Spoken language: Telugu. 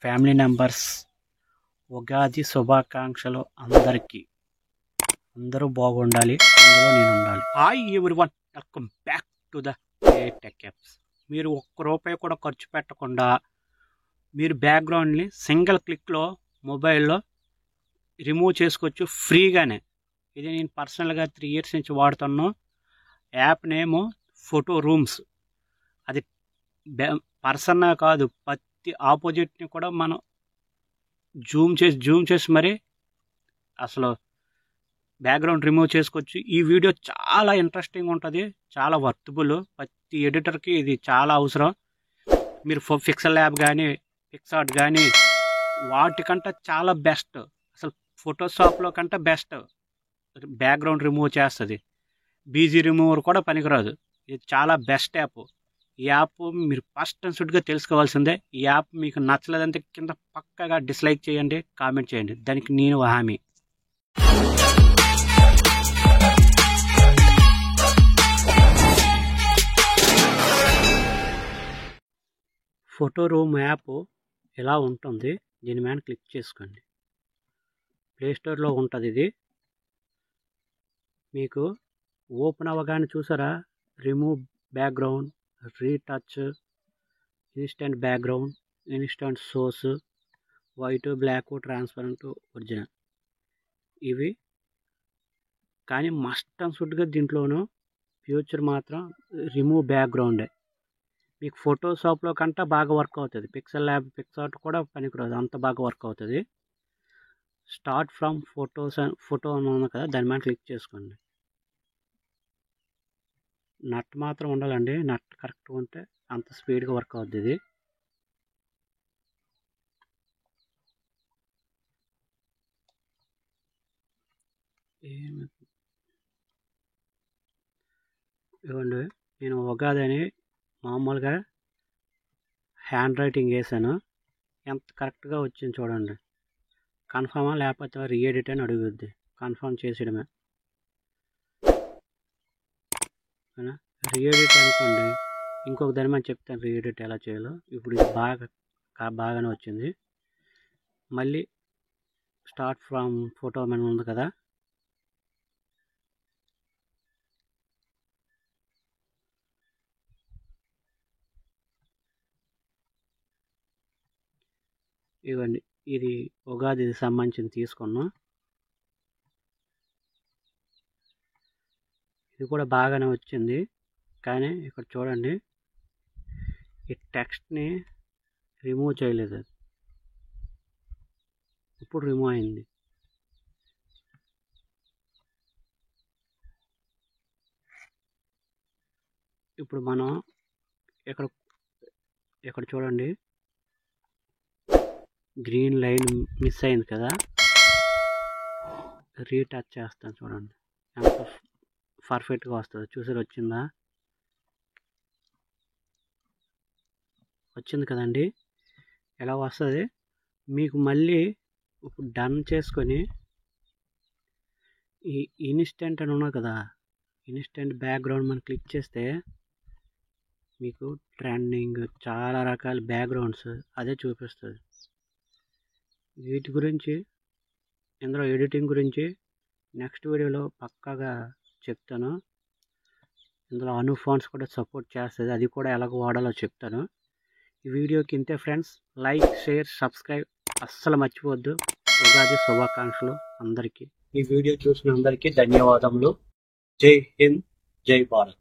ఫ్యామిలీ మెంబర్స్ ఉగాది శుభాకాంక్షలు అందరికీ. అందరూ బాగుండాలి, అందులో నేను ఉండాలి. Hi everyone, welcome back to the tech apps. మీరు ఒక్క రూపాయి కూడా ఖర్చు పెట్టకుండా మీరు బ్యాక్గ్రౌండ్ని సింగిల్ క్లిక్లో మొబైల్లో రిమూవ్ చేసుకోవచ్చు ఫ్రీగానే. ఇది నేను పర్సనల్గా 3 years నుంచి వాడుతున్నాను. యాప్ నేము ఫోటో రూమ్స్. అది పర్సన్ కాదు, ప్రతి ఆపోజిట్ని కూడా మనం జూమ్ చేసి మరి అసలు బ్యాక్గ్రౌండ్ రిమూవ్ చేసుకోవచ్చు. ఈ వీడియో చాలా ఇంట్రెస్టింగ్ ఉంటుంది, చాలా వర్తబుల్. ప్రతి ఎడిటర్కి ఇది చాలా అవసరం. మీరు పిక్సెల్ ల్యాబ్ కానీ పిక్సార్ట్ కానీ వాటికంటే చాలా బెస్ట్. అసలు ఫోటోషాప్లో కంటే బెస్ట్ బ్యాక్గ్రౌండ్ రిమూవ్ చేస్తుంది. బీజీ రిమూవర్ కూడా పనికిరాదు. ఇది చాలా బెస్ట్ యాప్. ఈ యాప్ మీరు ఫస్ట్ అండ్ షుడ్గా తెలుసుకోవాల్సిందే. ఈ యాప్ మీకు నచ్చలేదంటే కింద పక్కగా డిస్లైక్ చేయండి, కామెంట్ చేయండి, దానికి నేను హామీ. ఫోటో రూమ్ యాప్ ఇలా ఉంటుంది. దీని మీద క్లిక్ చేసుకోండి. ప్లేస్టోర్లో ఉంటుంది. ఇది మీకు ఓపెన్ అవ్వగానే చూసారా, remove background, retouch, instant background, instant source, white, black, transparent, original. ఇవి కానీ మస్ట్ అండ్ షుడ్గా దీంట్లోనూ ఫ్యూచర్ మాత్రం రిమూవ్ బ్యాక్గ్రౌండే. మీకు ఫోటోషాప్లో కంటే బాగా వర్క్ అవుతుంది. పిక్సెల్ ల్యాబ్ పిక్సార్ట్ కూడా పనికిరాదు, అంత బాగా వర్క్ అవుతుంది. స్టార్ట్ ఫ్రమ్ ఫోటో అని ఉంది కదా, దాని మీద క్లిక్ చేసుకోండి. నట్ మాత్రం ఉండాలండి. నట్ కరెక్ట్గా ఉంటే అంత స్పీడ్గా వర్క్ అవుతుంది. ఇది ఇవ్వండి. నేను ఉగాది అని మామూలుగా హ్యాండ్ రైటింగ్ వేసాను. ఎంత కరెక్ట్గా వచ్చింది చూడండి. కన్ఫర్మా లేకపోతే రీఎడిట్ అని అడుగుద్ది. కన్ఫర్మ్ చేసేయడమే. రీఎడిట్ అనుకోండి, ఇంకొక దాని మీద చెప్తాను రీఎడిట్ ఎలా చేయాలో. ఇప్పుడు ఇది బాగానే వచ్చింది. మళ్ళీ స్టార్ట్ ఫ్రమ్ ఫోటో మీద ఉంది కదా, ఇవ్వండి. ఇది ఉగాదికి సంబంధించి తీసుకున్నాం. ఇది కూడా బాగానే వచ్చింది. కానీ ఇక్కడ చూడండి, ఈ టెక్స్ట్ని రిమూవ్ చేయలేదు. అది ఇప్పుడు రిమూవ్ అయింది. ఇప్పుడు మనం ఇక్కడ చూడండి, గ్రీన్ లైన్ మిస్ అయింది కదా, రీటచ్ చేస్తాను. చూడండి ఎంత పర్ఫెక్ట్గా వస్తుంది. చూసారు, వచ్చింది కదండి. ఎలా వస్తుంది మీకు. మళ్ళీ ఇప్పుడు డన్ చేసుకొని ఈ ఇన్స్టెంట్ అని ఉన్నది కదా, ఇన్స్టెంట్ బ్యాక్గ్రౌండ్ మనం క్లిక్ చేస్తే మీకు ట్రెండింగ్ చాలా రకాల బ్యాక్గ్రౌండ్స్ అదే చూపిస్తుంది. వీటి గురించి, ఇందులో ఎడిటింగ్ గురించి నెక్స్ట్ వీడియోలో పక్కాగా చెప్తాను. ఇందులో అనుఫాన్స్ కూడా సపోర్ట్ చేస్తుంది, అది కూడా ఎలాగ వాడాలో చెప్తాను. ఈ వీడియోకి ఇంతే ఫ్రెండ్స్. లైక్, షేర్, సబ్స్క్రైబ్ అస్సలు మర్చిపోవద్దు. ఉగాది శుభాకాంక్షలు అందరికీ. ఈ వీడియో చూసిన అందరికీ ధన్యవాదములు. జై హింద్, జై భారత్.